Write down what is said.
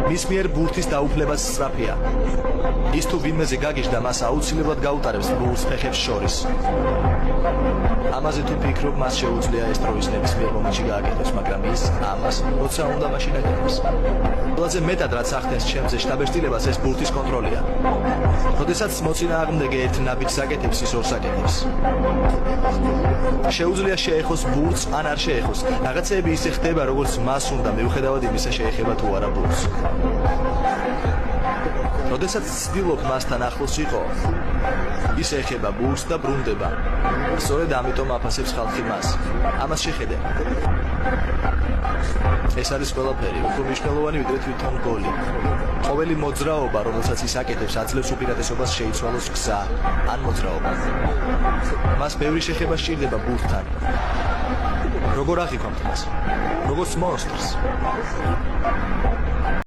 მის მიერ ბურთის დაუფლებაც სწრაფია. ის თუ ვინმეზე გაგიჟდა, მას აუცილებლად გაუტარებს ბურთს ფეხებს შორის. ამაზე თუ ფიქრობ, მას შეუძლია ეს დროის ნებისმიერ მომენტში გააკეთოს, მაგრამ ის ამას როცა უნდა მაშინ აკეთებს. ყველაზე მეტად რაც ახდენს ჩემზე შტაბეშტილებას ეს ბურთის კონტროლია. როდესაც მოწინააღმდეგე ერთ ნაბიჯს აკეთებს, ის ორს აკეთებს. შეუძლია შეეხოს ბურთს ან არ შეეხოს. რაღაცეები ისე ხდება, როგორც მას უნდა, მიუხედავად იმისა შეეხება თუ არა ბურთს. როდესაც ცდილობ მასთან ახლოს იყო, ის ეხება ბურთს და ბრუნდება. სწორედ ამიტომ აფასებს ხალხი მას. ამას შეხედე. ეს არის ყველაფერი, უფრო მნიშვნელოვანი ვიდრე თვითონ გოლი. ყოველი მოძრაობა, რომელსაც ის აკეთებს, აძლევს უპირატესობას შეიცვალოს გზა ან მოძრაობა. მას ბევრი შეხება სჭირდება ბურთთან. როგორ აღიქვამთ მას? როგორც მონსტრს.